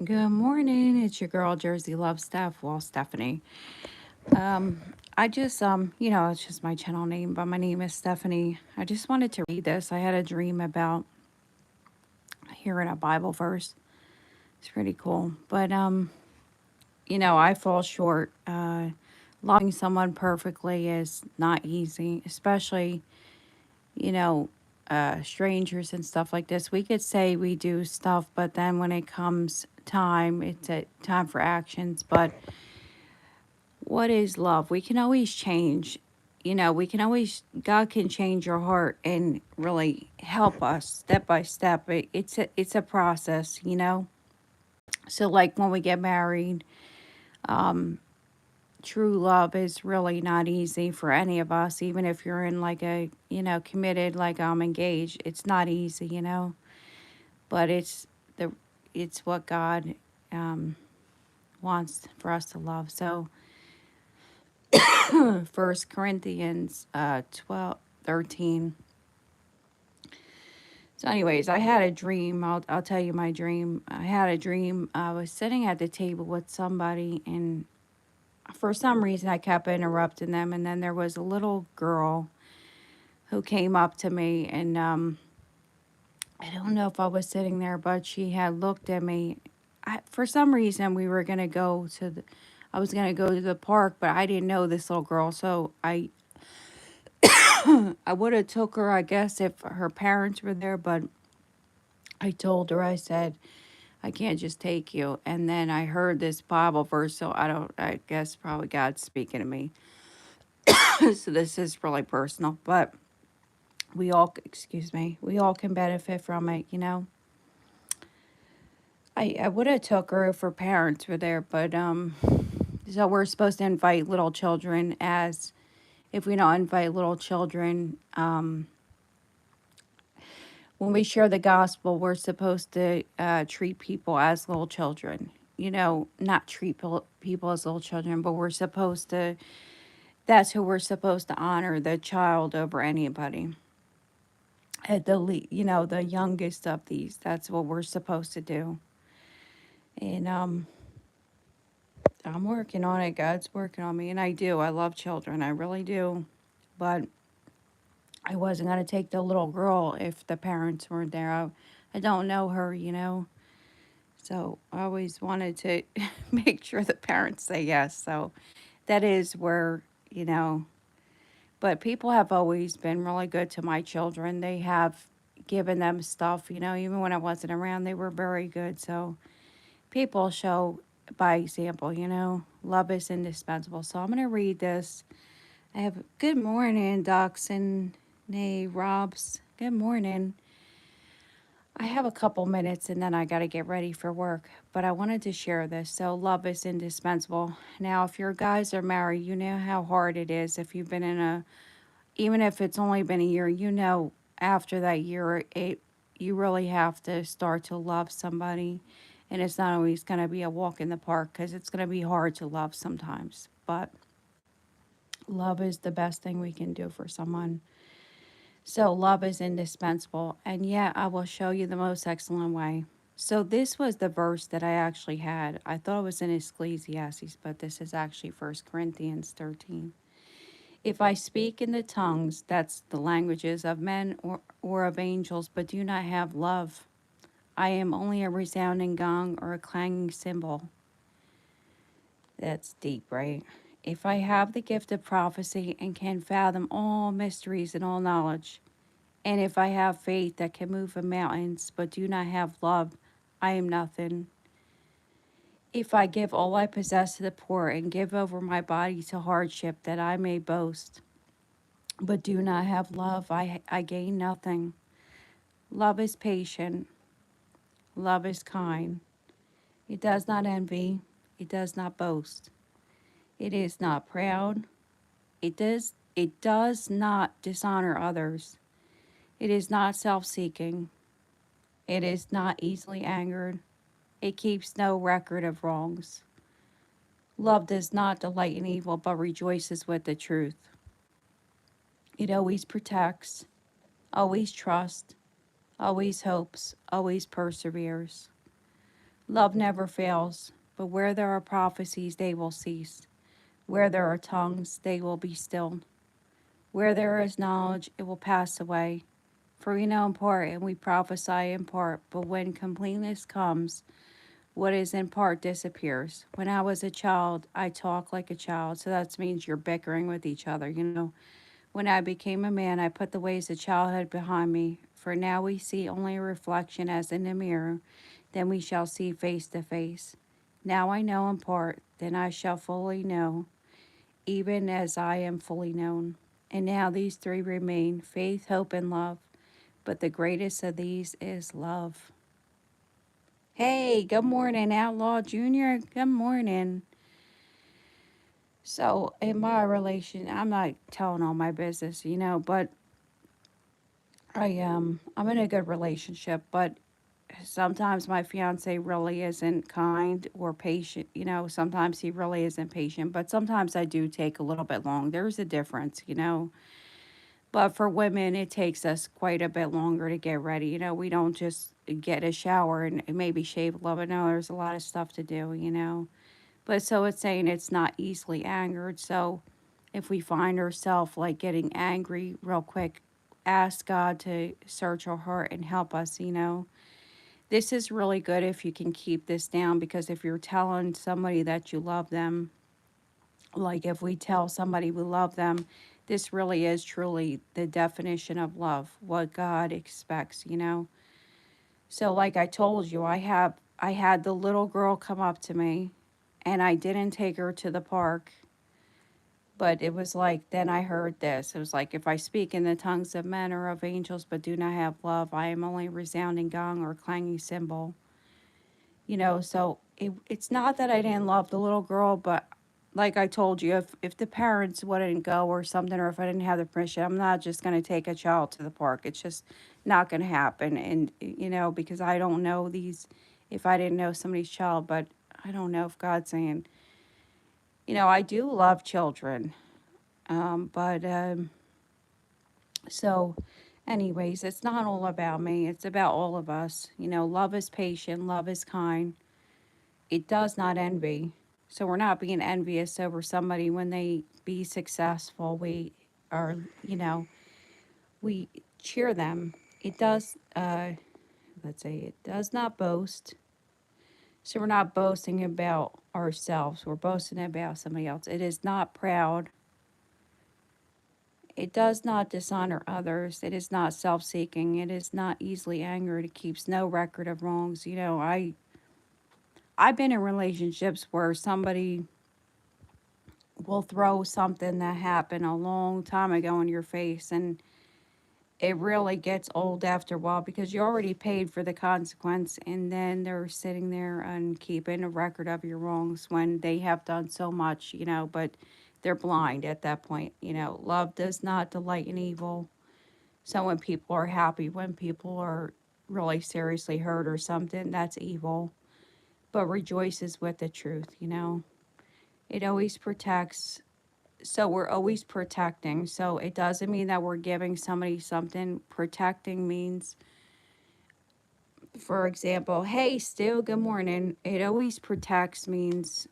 Good morning. It's your girl Jersey Love Steph. Well, Stephanie. I just it's just my channel name, but my name is Stephanie. I just wanted to read this. I had a dream about hearing a Bible verse. It's pretty cool. But I fall short. Loving someone perfectly is not easy, especially, you know, strangers and stuff like this. We could say we do stuff, but then when it comes time, it's a time for actions. But what is love? We can always change. We can always, God can change your heart and really help us step by step. It's a process. So, like when we get married, true love is really not easy for any of us, even if you're in like committed, like I'm engaged. It's not easy. But the, it's what God um, wants for us to love. So, First Corinthians 12:13. So, anyways, I had a dream. I'll tell you my dream. I had a dream. I was sitting at the table with somebody, and for some reason, I kept interrupting them. And then there was a little girl who came up to me, and I don't know if I was sitting there, but she had looked at me. For some reason, we were gonna go to the. I was gonna go to the park, but I didn't know this little girl, so I would have took her, I guess, if her parents were there, but I told her, I said, I can't just take you. And then I heard this Bible verse, so I guess probably God's speaking to me. So this is really personal, but excuse me, we all can benefit from it. I would have took her if her parents were there, but so we're supposed to invite little children. As if we don't invite little children, when we share the gospel, we're supposed to treat people as little children. Not treat people as little children, but that's who we're supposed to honor, the child over anybody. At the youngest of these, that's what we're supposed to do. And I'm working on it. God's working on me, and I do. I love children. I really do. But I wasn't going to take the little girl if the parents weren't there. I don't know her. So I always wanted to make sure the parents say yes. So that is where. But people have always been really good to my children. They have given them stuff, even when I wasn't around, they were very good. So people show by example. Love is indispensable. So I'm going to read this. I have good morning, Docs and Nay Robs. Good morning. I have a couple minutes and then I got to get ready for work, but I wanted to share this. So, love is indispensable. Now, if your guys are married, you know how hard it is. If you've been even if it's only been a year, after that year, you really have to start to love somebody. And it's not always going to be a walk in the park because it's going to be hard to love sometimes. But love is the best thing we can do for someone. So, love is indispensable. And yet, I will show you the most excellent way. So, this was the verse that I actually had. I thought it was in Ecclesiastes, but this is actually First Corinthians 13. If I speak in the tongues, that's the languages of men or of angels, but do not have love, I am only a resounding gong or a clanging cymbal. That's deep, right? If I have the gift of prophecy and can fathom all mysteries and all knowledge, and if I have faith that can move the mountains, but do not have love, I am nothing. If I give all I possess to the poor and give over my body to hardship that I may boast, but do not have love, I gain nothing. Love is patient. Love is kind. It does not envy. It does not boast. It is not proud. It does not dishonor others. It is not self-seeking. It is not easily angered. It keeps no record of wrongs. Love does not delight in evil, but rejoices with the truth. It always protects, always trusts, always hopes, always perseveres. Love never fails, but where there are prophecies, they will cease. Where there are tongues, they will be stilled. Where there is knowledge, it will pass away. For we know in part and we prophesy in part, but when completeness comes, what is in part disappears. When I was a child, I talked like a child. So that means you're bickering with each other, you know. When I became a man, I put the ways of childhood behind me. For now we see only a reflection as in a mirror, then we shall see face to face. Now I know in part, then I shall fully know, even as I am fully known. And now these three remain faith, hope, and love. But the greatest of these is love. Hey, good morning, Outlaw Junior. Good morning. So, in my relation, I'm not telling all my business, you know, but I'm in a good relationship, but sometimes my fiance really isn't kind or patient. You know, sometimes he really isn't patient, but sometimes I do take a little bit long. There's a difference, you know. But for women, it takes us quite a bit longer to get ready. You know, we don't just get a shower and maybe shave a little bit. No, there's a lot of stuff to do, you know. But so it's saying it's not easily angered. So if we find ourselves like getting angry real quick, ask God to search our heart and help us, you know. This is really good if you can keep this down, because if you're telling somebody that you love them, like if we tell somebody we love them, this really is truly the definition of love, what God expects, you know. So like I told you, I had the little girl come up to me and I didn't take her to the park, but it was like then I heard this. It was like, if I speak in the tongues of men or of angels but do not have love, I am only a resounding gong or clanging cymbal. You know, so it's not that I didn't love the little girl, but like I told you, if the parents wouldn't go or something, or if I didn't have the permission, I'm not just going to take a child to the park. It's just not going to happen. And, you know, because I don't know these, if I didn't know somebody's child, but I don't know if God's saying, you know, I do love children. But so, anyways, it's not all about me, it's about all of us. You know, love is patient, love is kind. It does not envy. So we're not being envious over somebody when they be successful. We are, you know, we cheer them. It does, let's say, it does not boast. So we're not boasting about ourselves. We're boasting about somebody else. It is not proud. It does not dishonor others. It is not self-seeking. It is not easily angered. It keeps no record of wrongs. You know, I've been in relationships where somebody will throw something that happened a long time ago in your face, and it really gets old after a while because you already paid for the consequence, and then they're sitting there and keeping a record of your wrongs when they have done so much, you know, but they're blind at that point. You know, love does not delight in evil. So when people are happy, when people are really seriously hurt or something, that's evil, but rejoices with the truth, you know. It always protects. So we're always protecting. So it doesn't mean that we're giving somebody something. Protecting means, for example, hey, Stu, good morning. It always protects means,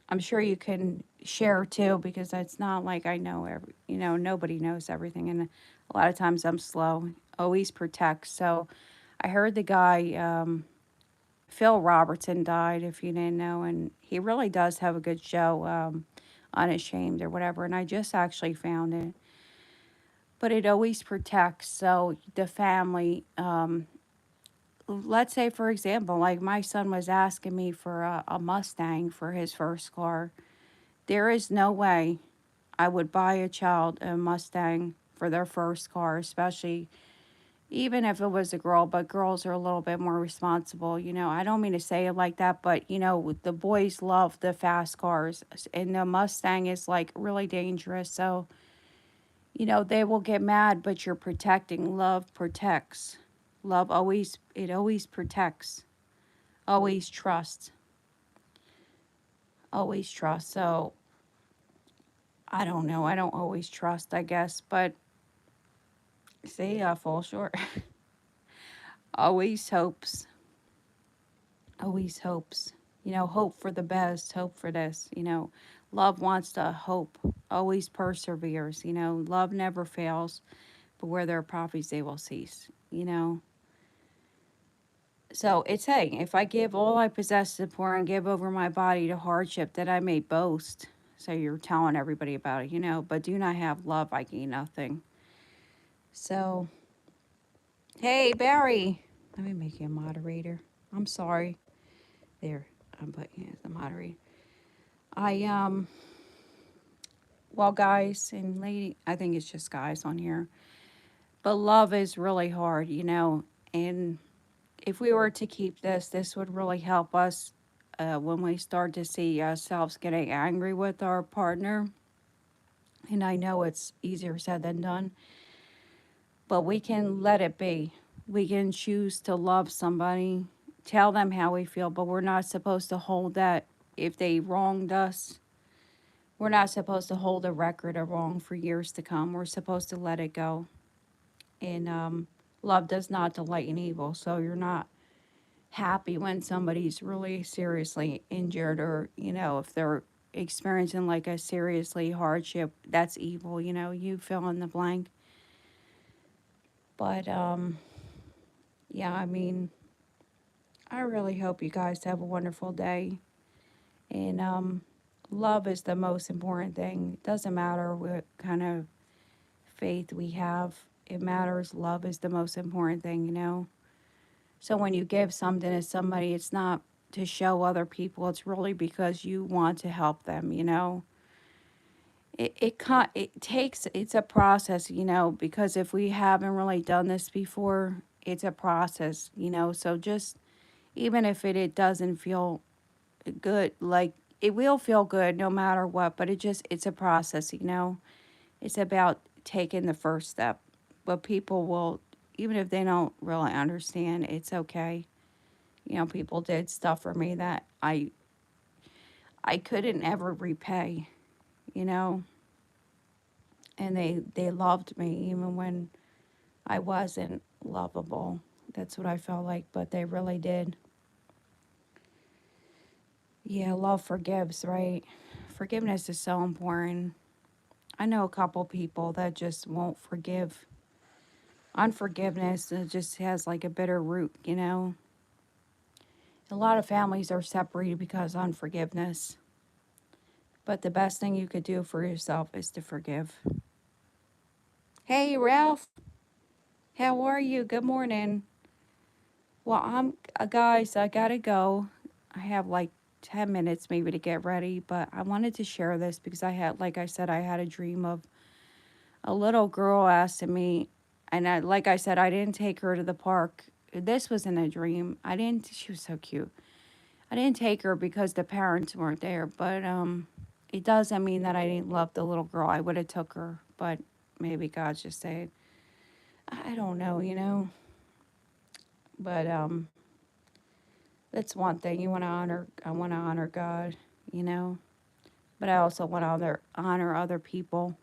I'm sure you can share too, because it's not like I know every, you know, nobody knows everything. And a lot of times I'm slow. Always protects. So I heard the guy, Phil Robertson died, if you didn't know, and he really does have a good show, Unashamed or whatever. And I just actually found it. But it always protects. So the family, let's say, for example, like my son was asking me for a Mustang for his first car. There is no way I would buy a child a Mustang for their first car, especially even if it was a girl, but girls are a little bit more responsible. You know, I don't mean to say it like that, but you know, the boys love the fast cars, and the Mustang is like really dangerous. So, you know, they will get mad, but you're protecting. Love protects. Love always, it always protects. Always trust. Always trust. So, I don't know. I don't always trust, I guess, but see, I fall short. Always hopes. always hopes, hope for the best, hope for this, love wants to hope, always perseveres, love never fails, but where there are prophecies, they will cease. So it's saying, if I give all I possess to the poor and give over my body to hardship, that I may boast. So you're telling everybody about it, but do not have love, I gain nothing. So, hey, Barry, let me make you a moderator. I'm sorry. There, I'm putting you as the moderator. I, well, guys and lady, I think it's just guys on here, but love is really hard, and if we were to keep this would really help us when we start to see ourselves getting angry with our partner. And I know it's easier said than done, but we can let it be. We can choose to love somebody, tell them how we feel, but we're not supposed to hold that if they wronged us. We're not supposed to hold a record of wrong for years to come. We're supposed to let it go. And love does not delight in evil. So you're not happy when somebody's really seriously injured, or if they're experiencing like a seriously hardship, that's evil. You fill in the blank. But yeah, I mean, I really hope you guys have a wonderful day. And love is the most important thing. It doesn't matter what kind of faith we have, it matters. Love is the most important thing. So when you give something to somebody, it's not to show other people, it's really because you want to help them. It's a process, because if we haven't really done this before, it's a process. So just, even if it doesn't feel good, like, it will feel good no matter what, but it's a process. It's about taking the first step. But people will, even if they don't really understand, it's okay. People did stuff for me that I couldn't ever repay, you know, and they loved me even when I wasn't lovable. That's what I felt like, but they really did. Yeah, love forgives, right? Forgiveness is so important. I know a couple people that just won't forgive. Unforgiveness, it just has like a bitter root. A lot of families are separated because of unforgiveness. But the best thing you could do for yourself is to forgive. Hey, Ralph, how are you? Good morning. Well, guys, I gotta go. I have like 10 minutes maybe to get ready, but I wanted to share this because like I said, I had a dream of a little girl asking me, and like I said, I didn't take her to the park. This was in a dream. She was so cute. I didn't take her because the parents weren't there, but it doesn't mean that I didn't love the little girl. I would have took her, but maybe God's just saying, I don't know. But that's one thing. I want to honor God, you know, but I also want to honor other people.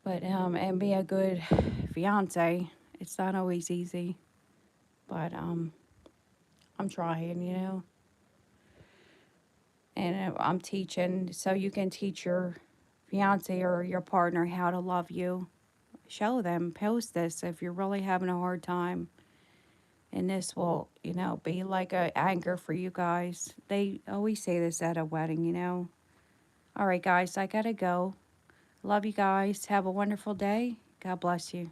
But and be a good fiance. It's not always easy, but I'm trying. And I'm teaching, so you can teach your fiance or your partner how to love you. Show them, post this if you're really having a hard time. And this will, be like a anchor for you guys. They always say this at a wedding. All right, guys, I gotta go. Love you guys. Have a wonderful day. God bless you.